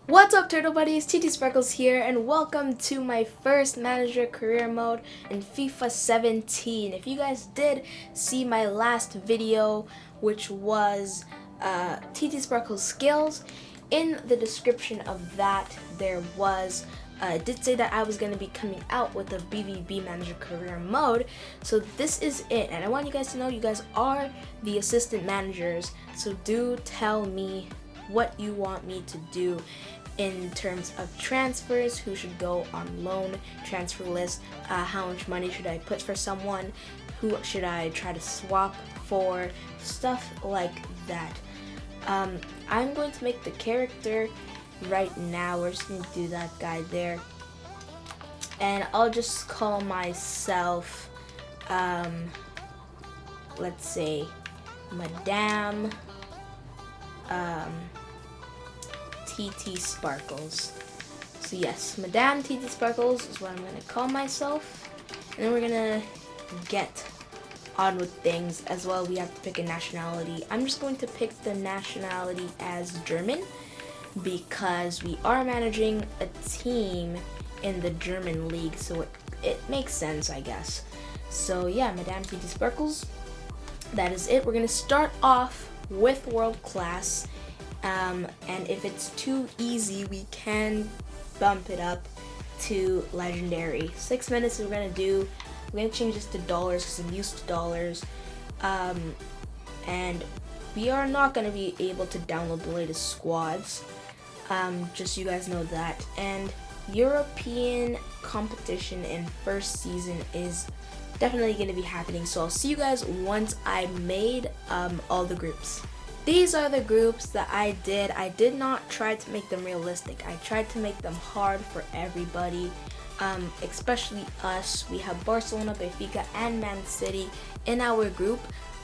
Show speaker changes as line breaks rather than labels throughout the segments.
What's up, Turtle Buddies? TTsparkles here, and welcome to my first manager career mode in FIFA 17. If you guys did see my last video, which was TTsparkles skills, in the description of that there was it did say that I was going to be coming out with a BVB manager career mode. So this is it, and I want you guys to know you guys are the assistant managers, so do tell me what you want me to do in terms of transfers, who should go on loan, transfer list, how much money should I put for someone, who should I try to swap for, stuff like that. I'm going to make the character right now. We're just going to do that guy there, and I'll just call myself let's say Madame TTsparkles. So yes, Madame TTsparkles is what I'm going to call myself. And then we're going to get on with things as well. We have to pick a nationality. I'm just going to pick the nationality as German because we are managing a team in the German league, so it makes sense, I guess. So yeah, Madame TTsparkles, that is it. We're going to start off with world class. And if it's too easy, we can bump it up to legendary. 6 minutes we're gonna do. We're gonna change this to dollars because I'm used to dollars. And we are not gonna be able to download the latest squads. Just so you guys know that. And European competition in first season is definitely gonna be happening. So I'll see you guys once I made all the groups. These are the groups that I did. I did not try to make them realistic. I tried to make them hard for everybody, especially us. We have Barcelona, Benfica, and Man City in our group,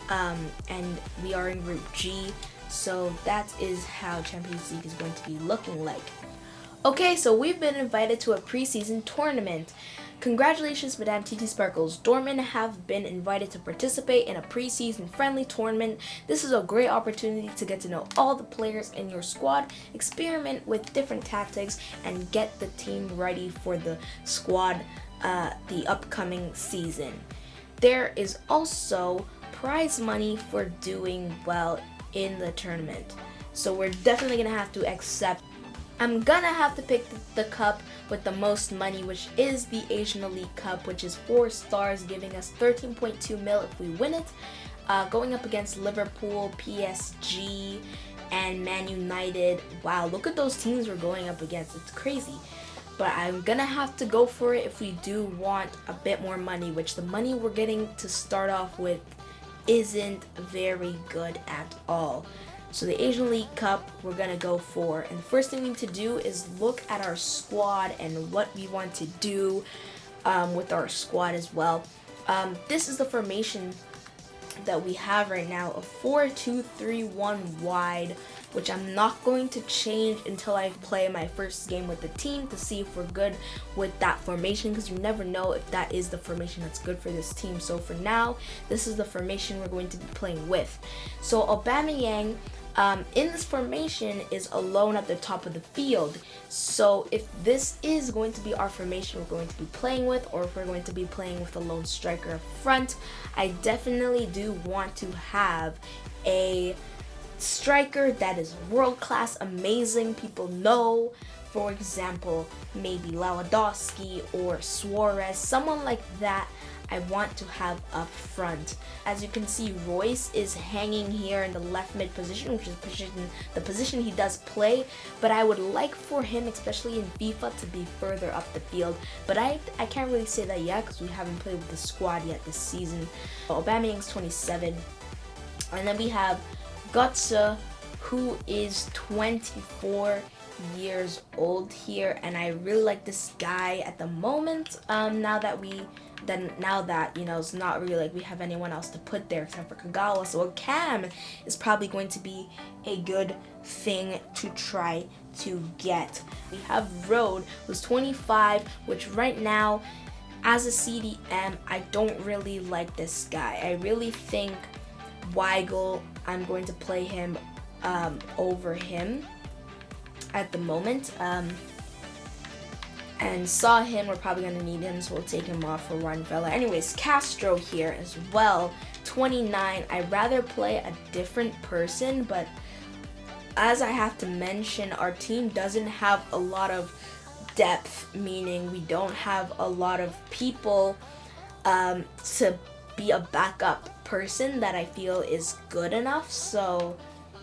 and we are in Group G. So that is how Champions League is going to be looking like. Okay, so we've been invited to a preseason tournament. Congratulations, Madame TTsparkles. Dortmund have been invited to participate in a preseason friendly tournament. This is a great opportunity to get to know all the players in your squad, experiment with different tactics, and get the team ready for the squad the upcoming season. There is also prize money for doing well in the tournament. So we're definitely going to have to accept. I'm gonna have to pick the cup with the most money, which is the Asian Elite Cup, which is 4 stars, giving us 13.2 mil if we win it. Going up against Liverpool, PSG, and Man United. Wow, look at those teams we're going up against. It's crazy. But I'm gonna have to go for it if we do want a bit more money, which the money we're getting to start off with isn't very good at all. So the Asian League Cup we're going to go for. And the first thing we need to do is look at our squad and what we want to do with our squad as well. This is the formation that we have right now, a 4-2-3-1 wide, which I'm not going to change until I play my first game with the team to see if we're good with that formation, because you never know if that is the formation that's good for this team. So for now, this is the formation we're going to be playing with. So Aubameyang in this formation is alone at the top of the field. So if this is going to be our formation we're going to be playing with, or if we're going to be playing with a lone striker up front, I definitely do want to have a striker that is world class, amazing, people know. For example, maybe Lewandowski or Suarez, someone like that I want to have up front. As you can see, Royce is hanging here in the left mid position, which is the position he does play, but I would like for him, especially in FIFA, to be further up the field. But I can't really say that yet because we haven't played with the squad yet this season. Aubameyang's 27. And then we have Götze, who is 24 years old here, and I really like this guy at the moment. Now that you know, it's not really like we have anyone else to put there except for Kagawa, so a cam is probably going to be a good thing to try to get. We have Road, who's 25, which right now, as a CDM, I don't really like this guy. I really think Weigl, I'm going to play him over him. at the moment. And saw him, we're probably going to need him, so we'll take him off for one fella. Anyways, Castro here as well, 29. I'd rather play a different person, but as I have to mention, our team doesn't have a lot of depth, meaning we don't have a lot of people to be a backup person that I feel is good enough. So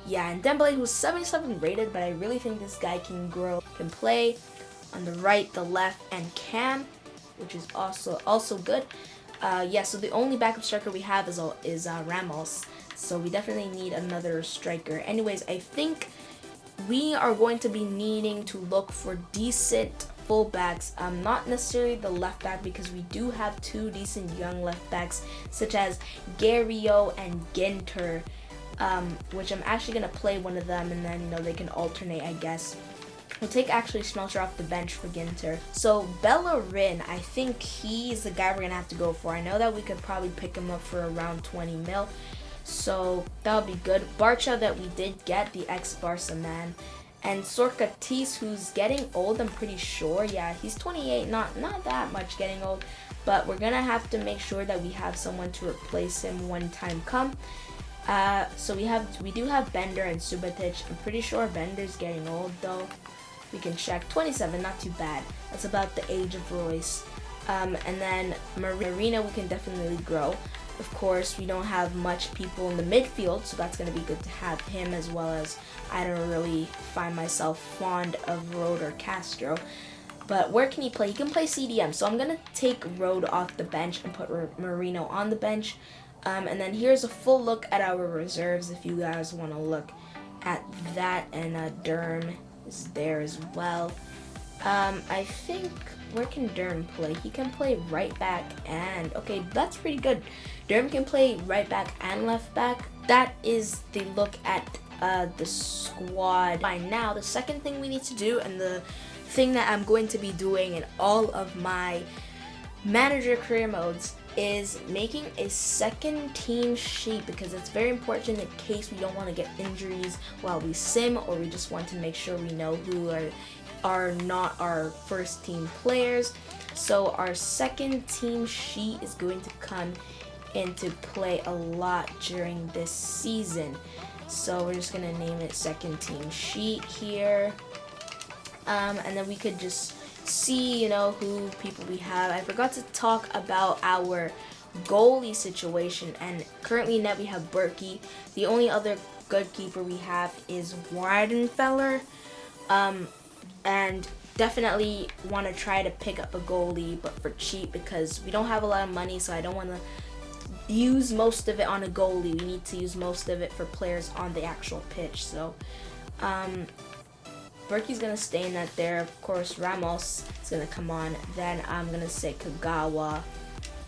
yeah, and Dembele, who's 77 rated, but I really think this guy can grow, can play on the right, the left, and cam, which is also good. Yeah, so the only backup striker we have is Ramos, so we definitely need another striker. Anyways, I think we are going to be needing to look for decent fullbacks, not necessarily the left back, because we do have two decent young left backs, such as Gario and Ginter, which I'm actually going to play one of them, and then, you know, they can alternate, I guess. We'll take actually Smelter off the bench for Ginter. So Bellerin, I think he's the guy we're going to have to go for. I know that we could probably pick him up for around 20 mil. So that'll be good. Barça that we did get, the ex-Barca man. And Sorcatis, who's getting old, I'm pretty sure. Yeah, he's 28, not that much getting old. But we're going to have to make sure that we have someone to replace him when time comes. So we do have Bender and Subotic. I'm pretty sure Bender's getting old though. We can check. 27, not too bad. That's about the age of Royce. And then Marina, we can definitely grow. Of course, we don't have much people in the midfield, so that's going to be good to have him, as well as I don't really find myself fond of Rode or Castro. But where can he play? He can play CDM, so I'm going to take Rode off the bench and put Marino on the bench. And then here's a full look at our reserves if you guys want to look at that. And Derm is there as well. I think, where can Derm play? He can play right back and, okay, that's pretty good. Derm can play right back and left back. That is the look at the squad. By now, the second thing we need to do, and the thing that I'm going to be doing in all of my manager career modes, is making a second team sheet, because it's very important in case we don't want to get injuries while we sim, or we just want to make sure we know who are not our first team players. So our second team sheet is going to come into play a lot during this season. So we're just going to name it second team sheet here. And then we could just see, you know, who people we have. I forgot to talk about our goalie situation, and currently net we have Berkey. The only other good keeper we have is Weidenfeller, and definitely want to try to pick up a goalie, but for cheap, because we don't have a lot of money, so I don't want to use most of it on a goalie. We need to use most of it for players on the actual pitch. So Berkey's going to stay in that there. Of course, Ramos is going to come on. Then I'm going to say Kagawa.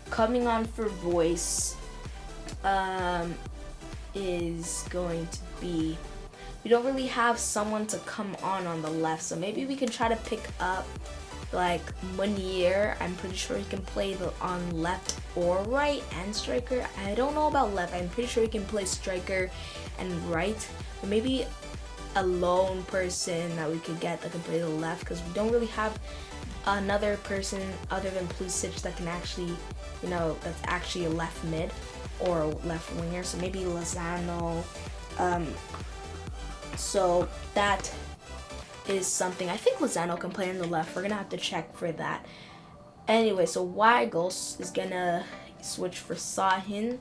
Coming on for Voice is going to be... We don't really have someone to come on the left. So maybe we can try to pick up like Munier. I'm pretty sure he can play on left or right and striker. I don't know about left. I'm pretty sure he can play striker and right. But maybe a lone person that we could get that can play the left, because we don't really have another person other than Pulisic that can actually, you know, that's actually a left mid or a left winger. So maybe Lozano. So that is something. I think Lozano can play on the left. We're gonna have to check for that. Anyway, so Weigels is gonna switch for Sahin.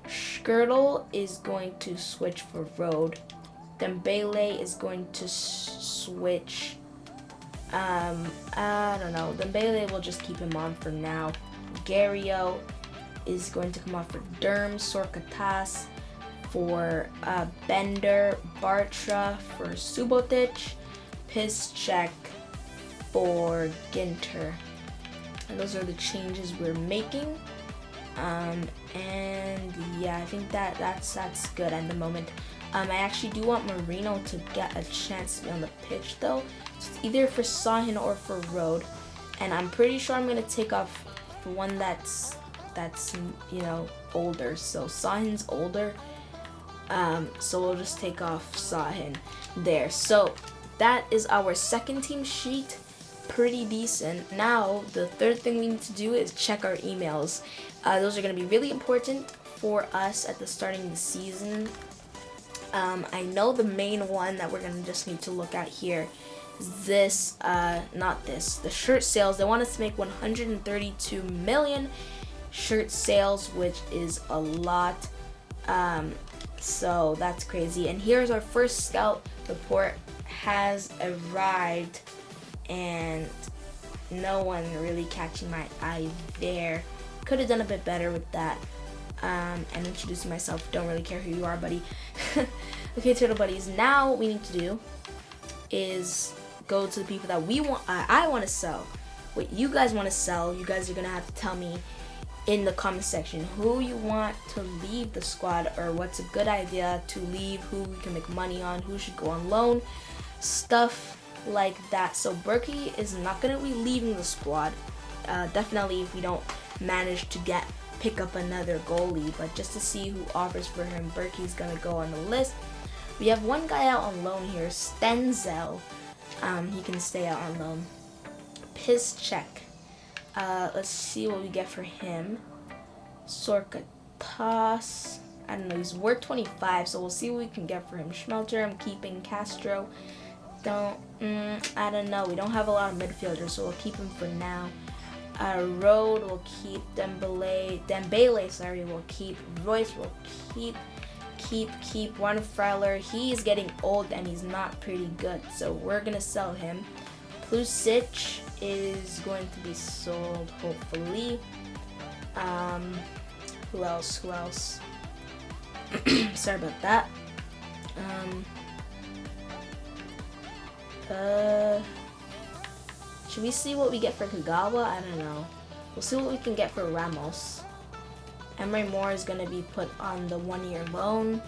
Skirtle is going to switch for Rode. Dembele is going to switch. I don't know. Dembele will just keep him on for now. Gario is going to come off for Derm. Sorcatas for Bender. Bartra for Subotic. Piszczek for Ginter. And those are the changes we're making. And yeah, I think that's good at the moment. I actually do want Marino to get a chance to be on the pitch though. So it's either for Sahin or for Rode. And I'm pretty sure I'm going to take off the one that's you know, older. So Sahin's older. So we'll just take off Sahin there. So that is our second team sheet. Pretty decent. Now, the third thing we need to do is check our emails. Those are going to be really important for us at the starting of the season. I know the main one that we're going to just need to look at here is this, the shirt sales. They want us to make 132 million shirt sales, which is a lot. So that's crazy. And here's our first scout report has arrived, and no one really catching my eye there. Could have done a bit better with that. And introducing myself. Don't really care who you are, buddy. Okay, turtle buddies. Now what we need to do is go to the people that I want to sell. What you guys want to sell, you guys are gonna have to tell me in the comment section who you want to leave the squad, or what's a good idea to leave, who we can make money on, who should go on loan, stuff like that. So Berkey is not gonna be leaving the squad. Definitely if we don't manage to pick up another goalie, but just to see who offers for him, Berkey's gonna go on the list. We have one guy out on loan here, Stenzel. He can stay out on loan. Piszczek. Let's see what we get for him. Sorkatas. I don't know, he's worth 25, so we'll see what we can get for him. Schmelter, I'm keeping. Castro. I don't know. We don't have a lot of midfielders, so we'll keep him for now. Road will keep. Dembele, sorry, we'll keep. Royce will keep. Juan Frailer, he's getting old and he's not pretty good, so we're gonna sell him. Pulisic is going to be sold, hopefully. Who else? Sorry about that. Should we see what we get for Kagawa? I don't know. We'll see what we can get for Ramos. Emery Moore is going to be put on the 1-year loan.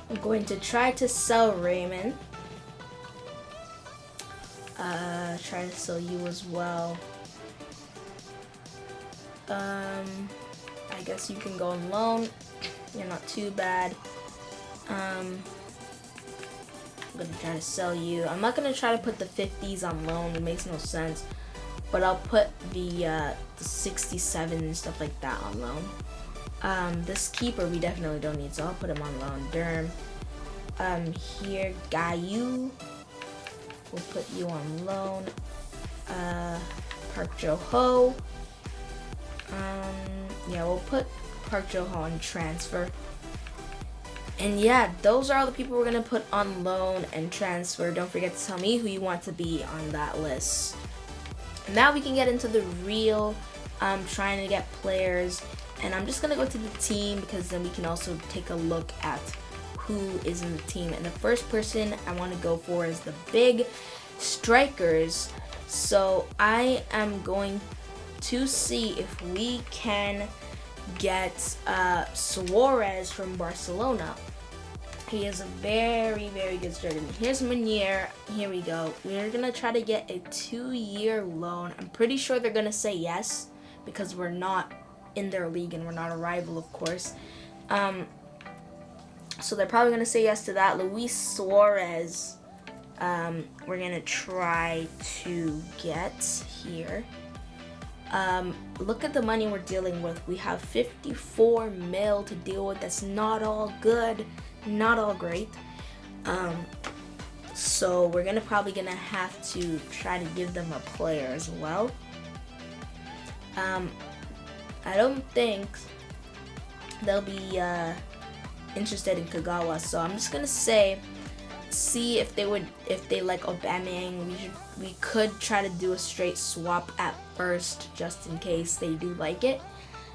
I'm going to try to sell Raymond. Try to sell you as well. I guess you can go on loan. You're not too bad. I'm going to try to sell you. I'm not going to try to put the 50s on loan. It makes no sense. But I'll put the 67 and stuff like that on loan. This keeper we definitely don't need, so I'll put him on loan. Durham. Here, Gayu. We'll put you on loan. Park Jo-ho. Yeah, we'll put Park Jo-ho on transfer. And yeah, those are all the people we're going to put on loan and transfer. Don't forget to tell me who you want to be on that list. Now we can get into the real trying to get players. And I'm just going to go to the team, because then we can also take a look at who is in the team. And the first person I want to go for is the big strikers. So I am going to see if we can get Suarez from Barcelona. He is a very, very good striker. Here's Meunier. Here we go. We're going to try to get a 2-year loan. I'm pretty sure they're going to say yes, because we're not in their league and we're not a rival, of course. So they're probably going to say yes to that. Luis Suarez, we're going to try to get here. Look at the money we're dealing with. We have 54 mil to deal with. That's not all good, not all great. So we're probably gonna have to try to give them a player as well. I don't think they'll be interested in Kagawa, so I'm just gonna see if they like Aubameyang. We could try to do a straight swap at first, just in case they do like it.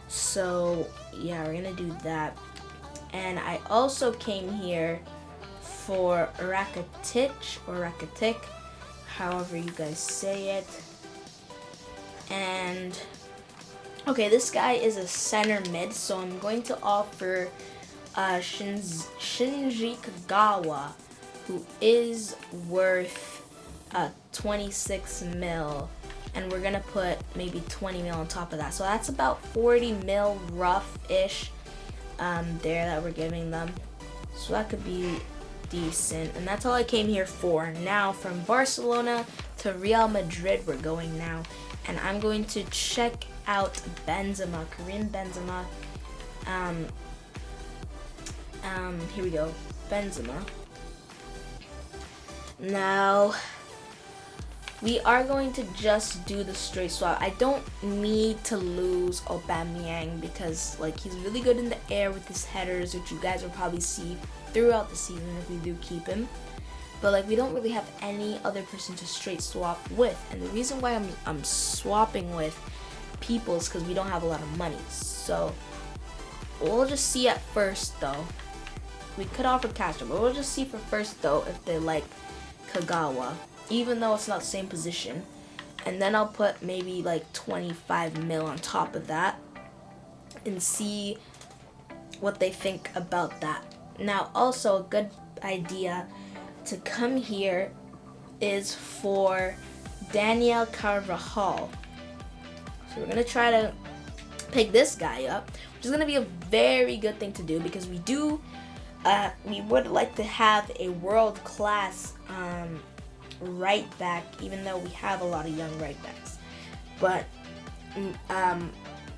So yeah, we're gonna do that. And I also came here for Rakitic, however you guys say it. And okay, this guy is a center mid, so I'm going to offer Shinji Kagawa, who is worth 26 mil, and we're gonna put maybe 20 mil on top of that. So that's about 40 mil rough-ish there that we're giving them. So that could be decent. And that's all I came here for. Now, from Barcelona to Real Madrid, we're going now. And I'm going to check out Benzema, Karim Benzema. Here we go, Benzema. Now, we are going to just do the straight swap. I don't need to lose Aubameyang because like he's really good in the air with his headers, which you guys will probably see throughout the season if we do keep him. But like we don't really have any other person to straight swap with, and the reason why I'm swapping with people is because we don't have a lot of money. So we'll just see at first though. We could offer Castro, but we'll just see for first though if they like Kagawa, even though it's not the same position. And then I'll put maybe like 25 mil on top of that and see what they think about that. Now also a good idea to come here is for Daniel Carvajal. So we're gonna try to pick this guy up, which is gonna be a very good thing to do because we would like to have a world-class right back, even though we have a lot of young right backs. But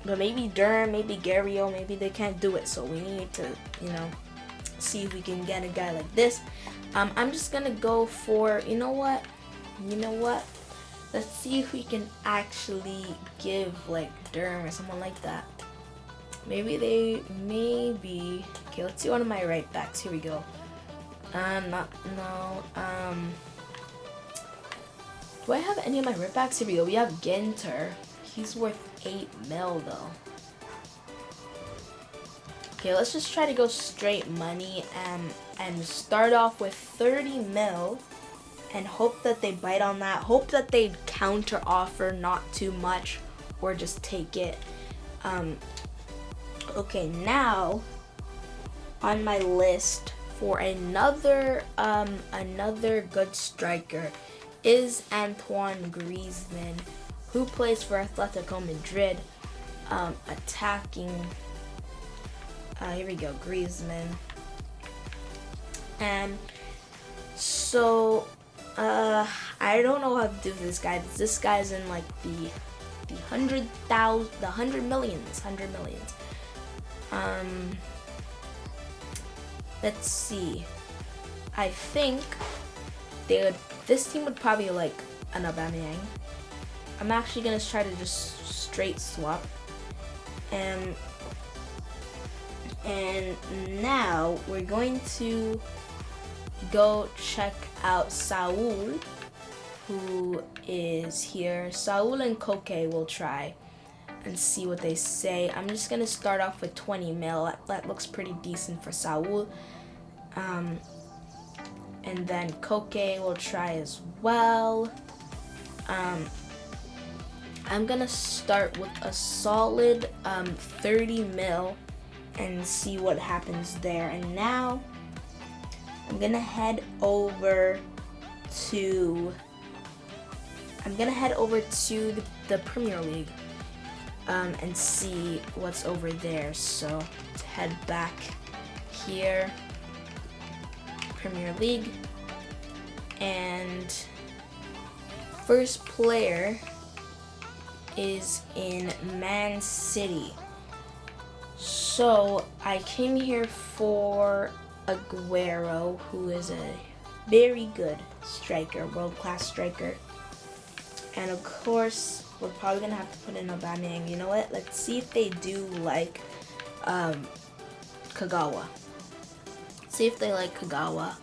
maybe Durham, maybe Gario, maybe they can't do it. So we need to, see if we can get a guy like this. I'm just gonna go for, you know what? Let's see if we can actually give like Durham or someone like that. Okay, let's see one of my right backs. Here we go. Do I have any of my right backs? Here we go. We have Ginter. He's worth 8 mil though. Okay, let's just try to go straight money and start off with 30 mil and hope that they bite on that. Hope that they counter offer not too much or just take it. Okay, now on my list for another good striker is Antoine Griezmann, who plays for Atletico Madrid, attacking. Here we go, Griezmann. And so I don't know how to do this guy. This guy's in like the 100 millions. Let's see. I think this team would probably like an Aubameyang. I'm actually gonna try to just straight swap. And now we're going to go check out Saul, who is here. Saul and Koke will try and see what they say. I'm just gonna start off with 20 mil. That looks pretty decent for Saul. And then Koke will try as well. I'm gonna start with a solid 30 mil and see what happens there. And now I'm gonna head over to the Premier League and see what's over there. So to head back here, Premier League, and first player is in Man City. So I came here for Aguero, who is a very good striker, world-class striker. And of course, we're probably gonna have to put in Aubameyang. You know what? Let's see if they do like Kagawa. See if they like Kagawa.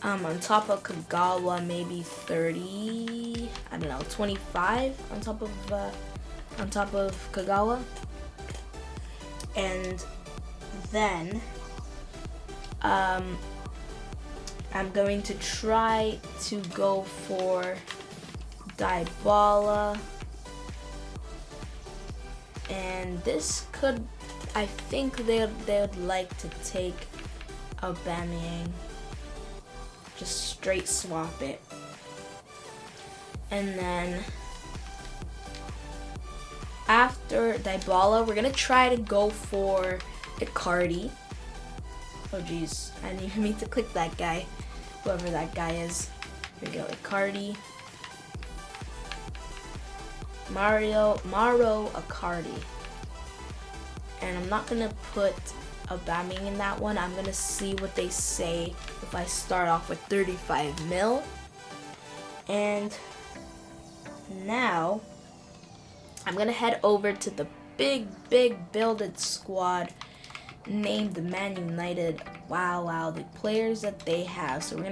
On top of Kagawa, maybe 30. I don't know, 25 on top of Kagawa. And then I'm going to try to go for Dybala, and this could, I think they would like to take Aubameyang, just straight swap it. And then after Dybala, we're gonna try to go for Icardi. Oh geez, I didn't even mean to click that guy. Whoever that guy is. Here we go, Icardi. Maro Icardi. And I'm not gonna put Aubameyang in that one. I'm gonna see what they say if I start off with 35 mil. And now I'm gonna head over to the big builded squad named the Man United. Wow, the players that they have. So we're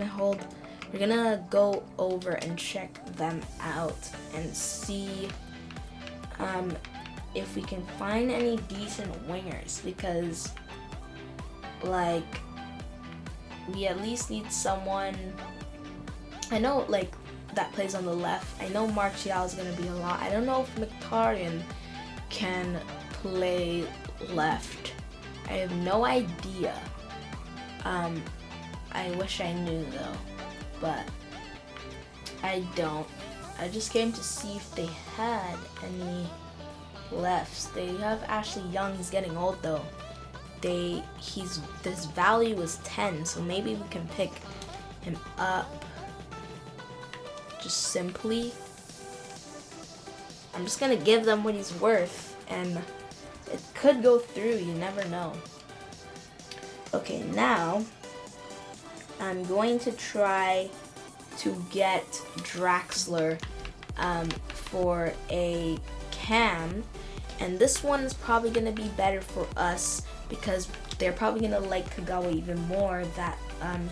gonna go over and check them out and see if we can find any decent wingers, because like we at least need someone. I know like that plays on the left. I know Martial is gonna be a lot. I don't know if Mkhitaryan can play left. I have no idea. I wish I knew though, but I don't. I just came to see if they had any lefts. They have Ashley Young. He's getting old though. This value is 10, so maybe we can pick him up. Just simply, I'm just gonna give them what he's worth, and it could go through. You never know. Okay, now I'm going to try to get Draxler for a cam, and this one is probably gonna be better for us because they're probably gonna like Kagawa even more that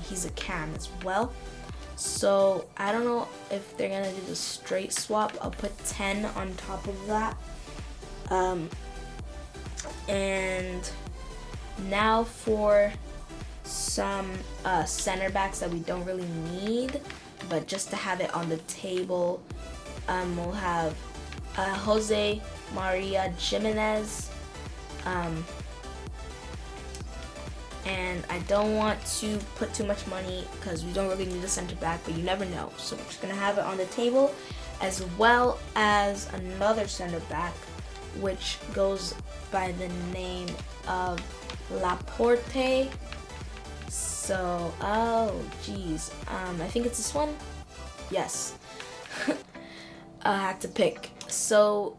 he's a cam as well. So I don't know if they're gonna do the straight swap. I'll put 10 on top of that. And now for some center backs that we don't really need, but just to have it on the table, we'll have Jose Maria Jimenez. And I don't want to put too much money because we don't really need a center back, but you never know. So we're just gonna have it on the table, as well as another center back, which goes by the name of Laporte. So, oh geez, I think it's this one. Yes, I had to pick. So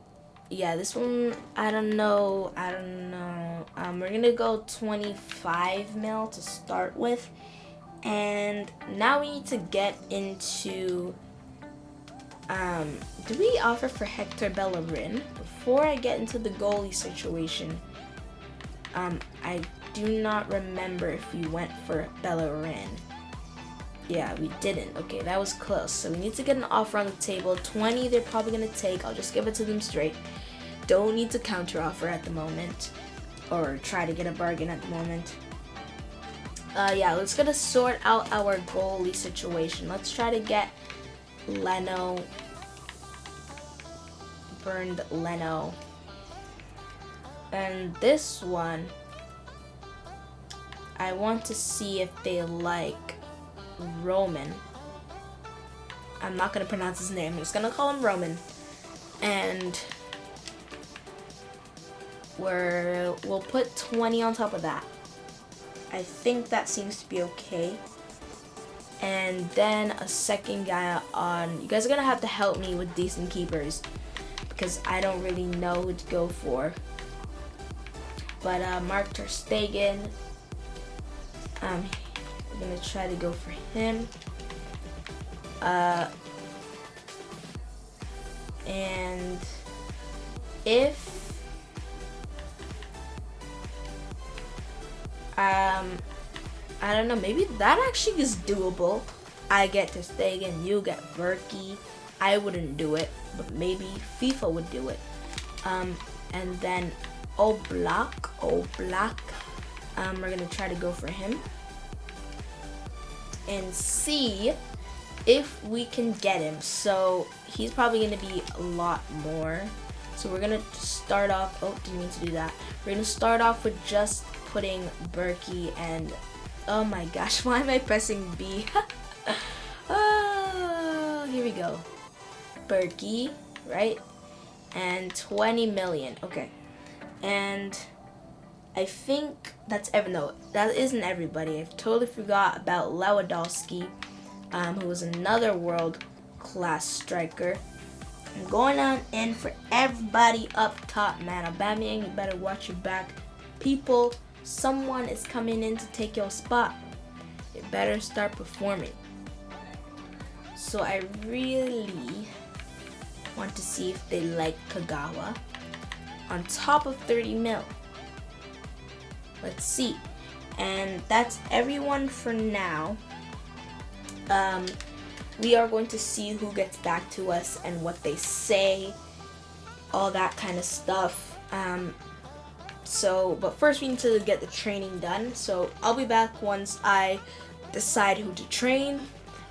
yeah, this one, I don't know. We're gonna go 25 mil to start with, and now we need to get into do we offer for Hector Bellerin? Before I get into the goalie situation, I do not remember if we went for Bellerin. Yeah, we didn't. Okay, that was close. So we need to get an offer on the table. 20 they're probably gonna take. I'll just give it to them straight. Don't need to counter offer at the moment, or try to get a bargain at the moment. Yeah, let's gonna sort out our goalie situation. Let's try to get Leno. Burned Leno. And this one, I want to see if they like Roman. I'm not gonna pronounce his name. I'm just gonna call him Roman. And we'll put 20 on top of that. I think that seems to be okay. And then a second guy on. You guys are gonna have to help me with decent keepers because I don't really know who to go for. But Mark ter Stegen, we're gonna try to go for him. And if I don't know, maybe that actually is doable. I get ter Stegen, you get Berkey. I wouldn't do it, but maybe FIFA would do it. And then Oblak, we're gonna try to go for him and see if we can get him. So he's probably gonna be a lot more. So we're gonna start off, oh, didn't mean to do that. We're gonna start off with just putting Berkey and, oh my gosh, why am I pressing B? Oh, here we go. Berkey, right? And 20 million, okay. And I think that's no, that isn't everybody. I totally forgot about Lewandowski, who was another world-class striker. I'm going on in for everybody up top, man. Aubameyang, you better watch your back. People, someone is coming in to take your spot. You better start performing. So I really want to see if they like Kagawa. On top of 30 mil. Let's see. And that's everyone for now. We are going to see who gets back to us and what they say, all that kind of stuff. But first we need to get the training done. So I'll be back once I decide who to train,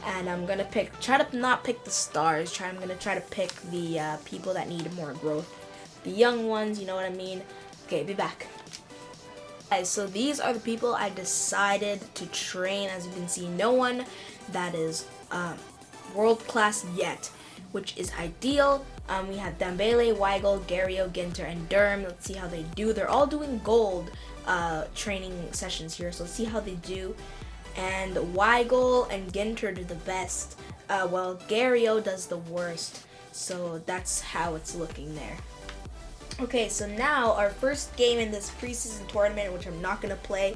and I'm gonna try to not pick the stars. I'm gonna try to pick the people that need more growth, the young ones. You know what I mean? Okay, be back. Guys, so these are the people I decided to train. As you can see, no one that is world class yet, which is ideal. We have Dembele, Weigl, Gario, Ginter, and Durm. Let's see how they do. They're all doing gold training sessions here, so let's see how they do. And Weigl and Ginter do the best, while Gario does the worst. So that's how it's looking there. Okay, so now our first game in this preseason tournament, which I'm not going to play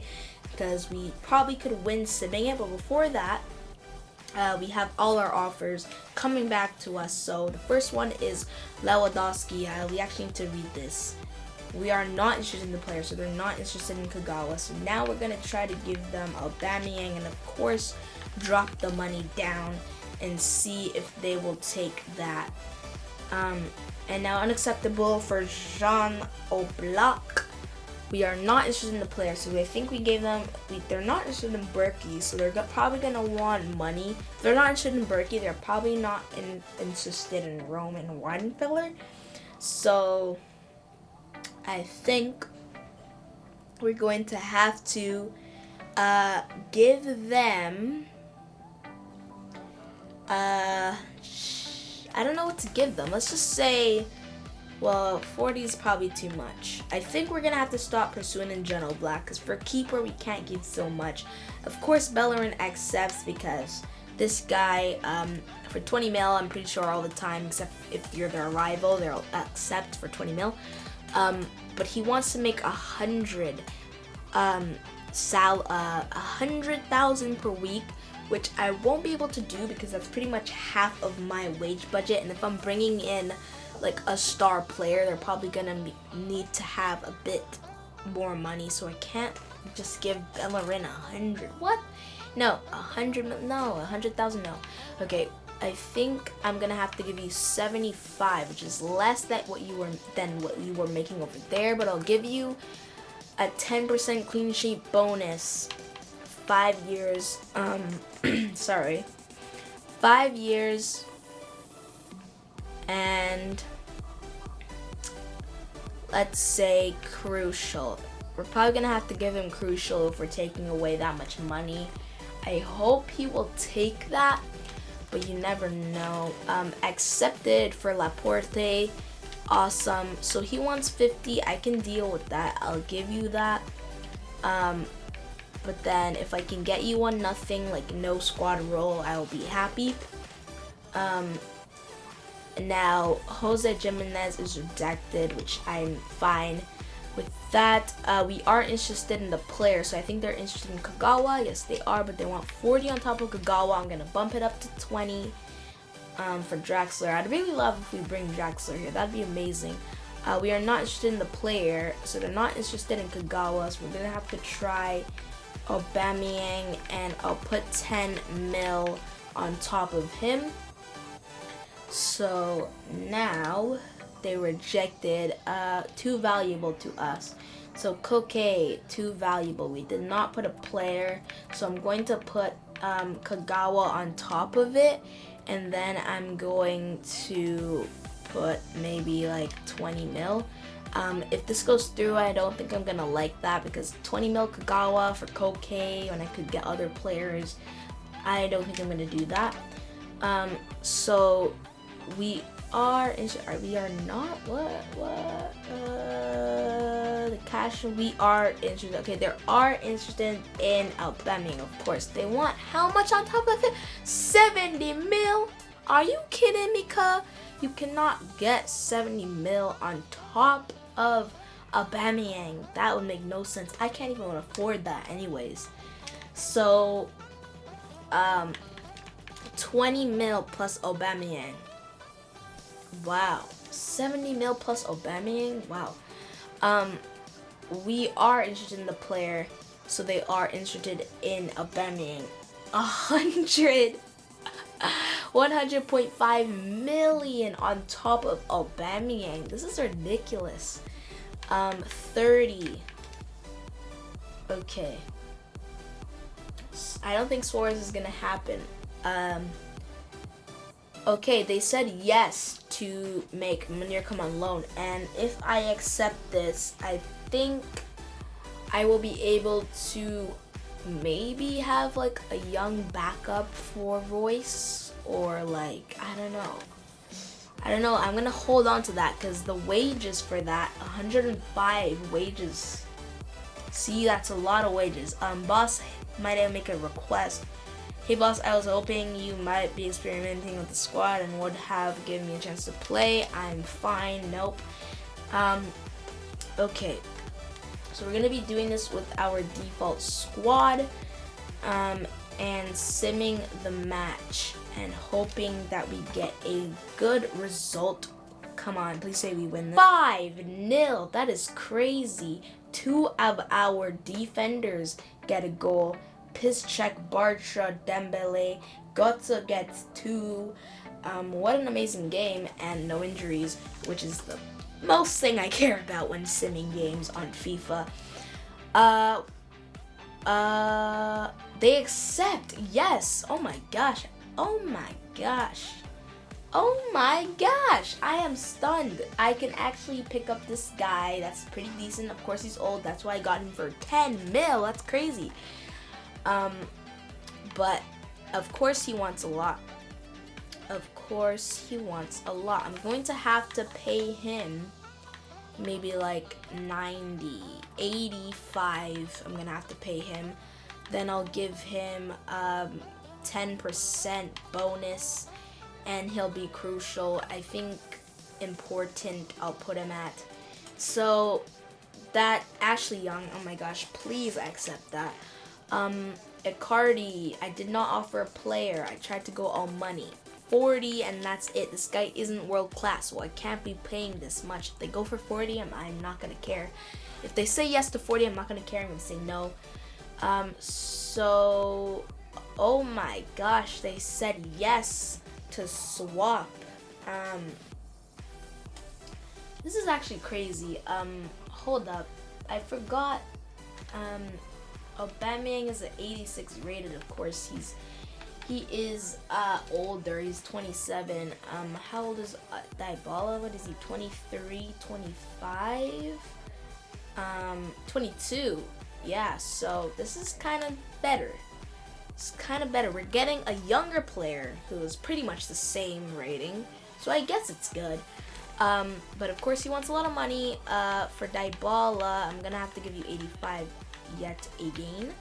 because we probably could win simming it, but before that, we have all our offers coming back to us. So the first one is Lewandowski. We actually need to read this. We are not interested in the player, so they're not interested in Kagawa. So now we're going to try to give them Aubameyang and, of course, drop the money down and see if they will take that. And now unacceptable for Jean Oblak. We are not interested in the player, so I think we gave them. They're not interested in Berkey, so they're probably gonna want money. If they're not interested in Berkey, they're probably not interested in Roman Weidenfeller. So I think we're going to have to give them. I don't know what to give them. Let's just say, well, 40 is probably too much. I think we're going to have to stop pursuing in General Black, because for keeper, we can't give so much. Of course, Bellerin accepts, because this guy, for 20 mil, I'm pretty sure all the time, except if you're their rival, they'll accept for 20 mil. But he wants to make 100,000 per week, which I won't be able to do because that's pretty much half of my wage budget. And if I'm bringing in like a star player, they're probably gonna need to have a bit more money. So I can't just give Bellerin 100. What? No, 100. No, 100,000. No. Okay, I think I'm gonna have to give you 75, which is less than what you were making over there. But I'll give you a 10% clean sheet bonus. 5 years, 5 years, and let's say crucial. We're probably gonna have to give him crucial if we're taking away that much money. I hope he will take that, but you never know. Accepted for Laporte, awesome. So he wants 50, I can deal with that, I'll give you that. But then if I can get you 1-0, like no squad role, I will be happy. Now Jose Jimenez is rejected, which I'm fine with that. We are interested in the player, so I think they're interested in Kagawa. Yes, they are, but they want 40 on top of Kagawa. I'm gonna bump it up to 20 for Draxler. I'd really love if we bring Draxler here. That'd be amazing. We are not interested in the player, so they're not interested in Kagawa, so we're gonna have to try Aubameyang, and I'll put 10 mil on top of him. So now they rejected too valuable to us. So Koke, too valuable. We did not put a player, so I'm going to put Kagawa on top of it, and then I'm going to put maybe like 20 mil. If this goes through, I don't think I'm gonna like that, because 20 mil Kagawa for Koke when I could get other players, I don't think I'm gonna do that. So we are not, the cash we are interested. Okay, they are interested in Aubameyang, of course. They want how much on top of it? 70 mil? Are you kidding me, cuh? You cannot get 70 mil on top of Aubameyang. That would make no sense. I can't even afford that anyways. So 20 mil plus Aubameyang. Wow. 70 mil plus Aubameyang. Wow. We are interested in the player, so they are interested in Aubameyang. 100.5 million on top of Aubameyang. This is ridiculous. 30. Okay. I don't think Suarez is gonna happen. Okay, they said yes to make Munir come on loan, and if I accept this, I think I will be able to maybe have like a young backup for Royce, or like, I don't know. I'm gonna hold on to that because the wages for that, 105 wages. See, that's a lot of wages. Boss, might I make a request? Hey boss, I was hoping you might be experimenting with the squad and would have given me a chance to play. I'm fine. Nope. Okay. So we're gonna be doing this with our default squad, and simming the match and hoping that we get a good result. Come on, please say we win this. 5-0. That is crazy. 2 of our defenders get a goal. Piszczek, Bartra, Dembele, Götze gets 2. What an amazing game, and no injuries, which is the most thing I care about when simming games on FIFA. They accept. Yes. Oh my gosh. I am stunned. I can actually pick up this guy. That's pretty decent. Of course, he's old. That's why I got him for 10 mil. That's crazy. But of course he wants a lot. I'm going to have to pay him maybe like 90, 85. I'm gonna have to pay him. Then I'll give him 10% bonus, and he'll be crucial. I think important I'll put him at. So that Ashley Young, oh my gosh, please accept that. Icardi, I did not offer a player. I tried to go all money. 40, and that's it. This guy isn't world class, so I can't be paying this much. If they go for 40, I'm not gonna care. If they say yes to 40, I'm not gonna care. I'm gonna say no. So, oh my gosh, they said yes to swap. This is actually crazy. Hold up, I forgot. Aubameyang is an 86 rated. Of course, he is older. He's 27. How old is Dybala? What is he? 23, 25, 22. Yeah. So this is kind of better. We're getting a younger player who is pretty much the same rating. So I guess it's good. But of course, he wants a lot of money. For Dybala, I'm gonna have to give you 85 yet again.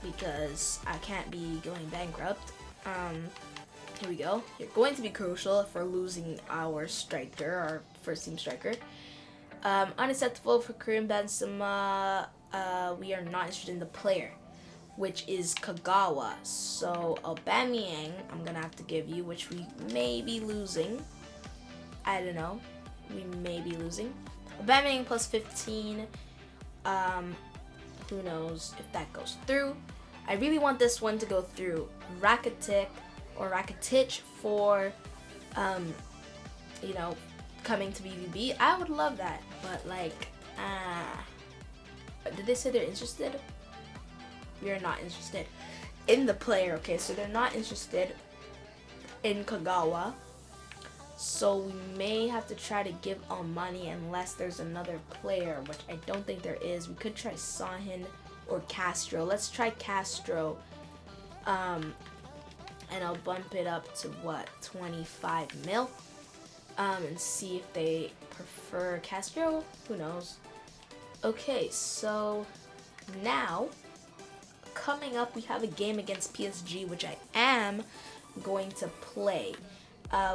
Because I can't be going bankrupt. Here we go. You're going to be crucial for losing our striker, our first team striker. Unacceptable for Karim Benzema. We are not interested in the player, which is Kagawa. So Aubameyang, I'm gonna have to give you, which we may be losing. I don't know. We may be losing. Aubameyang plus 15. Who knows if that goes through. I really want this one to go through. Rakitic for, coming to BVB. I would love that, but like, did they say they're interested? We are not interested in the player. Okay, so they're not interested in Kagawa. So we may have to try to give all money unless there's another player, which I don't think there is. We could try Sahin or Castro. Let's try Castro. And I'll bump it up to what? 25 mil. and see if they prefer Castro. Who knows? Okay, so now coming up, we have a game against PSG, which I am going to play.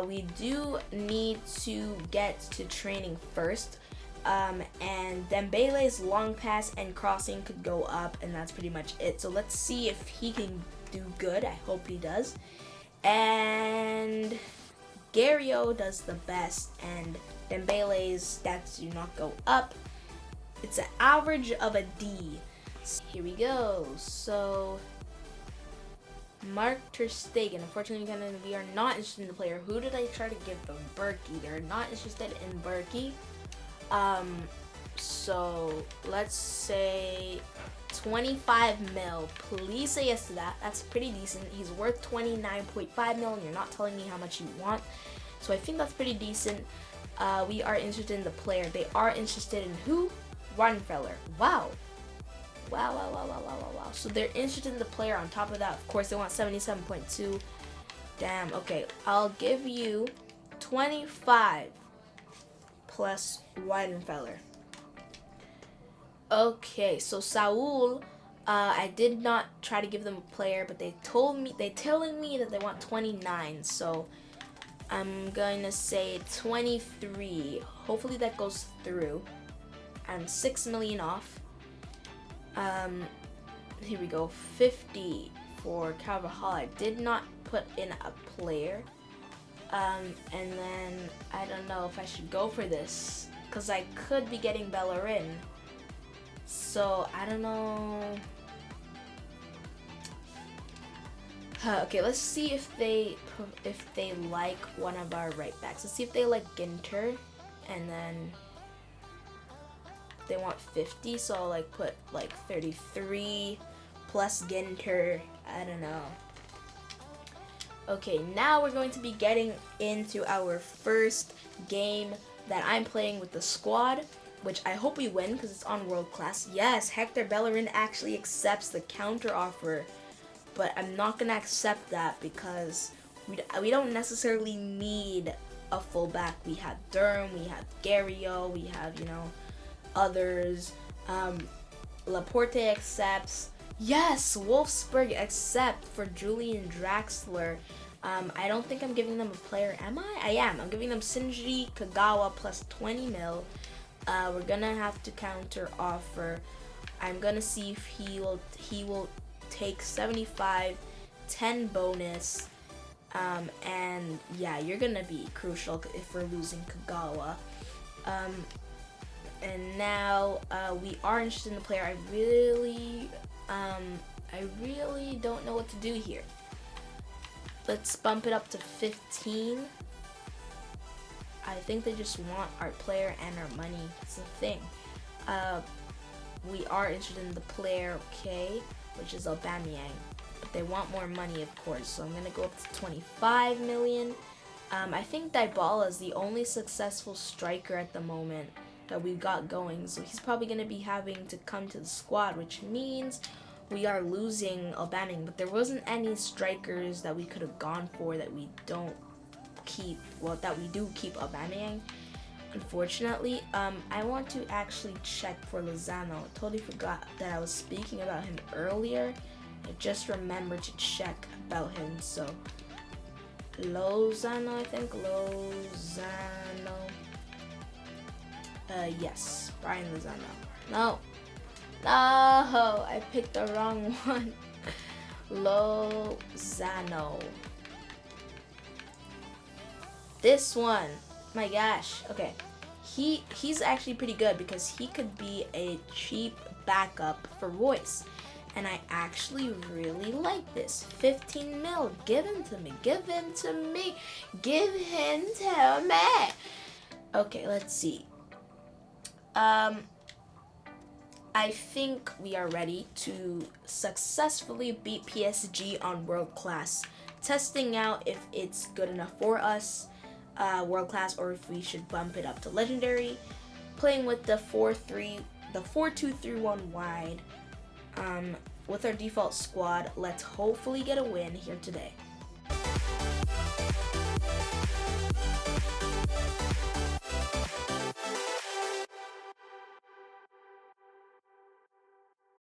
We do need to get to training first, and Dembele's long pass and crossing could go up, and that's pretty much it. So let's see if he can do good. I hope he does. And Gario does the best, and Dembele's stats do not go up. It's an average of a D. Here we go. So Mark Ter Stegen. Unfortunately, we are not interested in the player. Who did I try to give them? Berkey. They're not interested in Berkey. So let's say 25 mil. Please say yes to that. That's pretty decent. He's worth 29.5 mil, and you're not telling me how much you want. So I think that's pretty decent. We are interested in the player. They are interested in who? Rockefeller. Wow. Wow. So they're interested in the player. On top of that, of course, they want 77.2. Damn. Okay, I'll give you 25 plus Weidenfeller. Okay, so Saul, I did not try to give them a player, but they're telling me that they want 29. So I'm going to say 23. Hopefully that goes through. I'm 6 million off. Here we go. 50 for Carvajal. I did not put in a player. And then I don't know if I should go for this, because I could be getting Bellerin. So I don't know. Okay, let's see if they like one of our right backs. Let's see if they like Ginter, and then they want 50. So I'll like put like 33 plus Ginter. I don't know. Okay, now we're going to be getting into our first game that I'm playing with the squad, which I hope we win because it's on World Class. Yes, Hector Bellerin actually accepts the counter offer, but I'm not going to accept that because we don't necessarily need a fullback. We have Durham, we have Gario, we have, others. Laporte accepts. Yes, Wolfsburg accept for Julian Draxler. I don't think I'm giving them a player, am I? I am. I'm giving them Shinji Kagawa plus 20 mil. We're gonna have to counter offer. I'm gonna see if he will take 75, 10 bonus. And yeah, you're gonna be crucial if we're losing Kagawa. And now we are interested in the player. I really don't know what to do here. Let's bump it up to 15. I think they just want our player and our money. It's the thing. We are interested in the player, okay, which is Aubameyang. But they want more money, of course. So I'm going to go up to 25 million. I think Dybala is the only successful striker at the moment that we've got going. So he's probably going to be having to come to the squad, which means we are losing Aubameyang. But there wasn't any strikers that we could have gone for that we don't keep. Well, that we do keep Aubameyang, unfortunately. I want to actually check for Lozano. I totally forgot that I was speaking about him earlier. I just remembered to check about him. So Lozano, I think. Lozano. Yes, Brian Lozano. No, I picked the wrong one. Lozano. This one, my gosh. Okay, he's actually pretty good because he could be a cheap backup for Royce, and I actually really like this. 15 mil. Give him to me. Give him to me. Give him to me. Okay, let's see. I think we are ready to successfully beat PSG on World Class, testing out if it's good enough for us, World Class, or if we should bump it up to Legendary. Playing with the 4-2-3-1 wide, with our default squad. Let's hopefully get a win here today.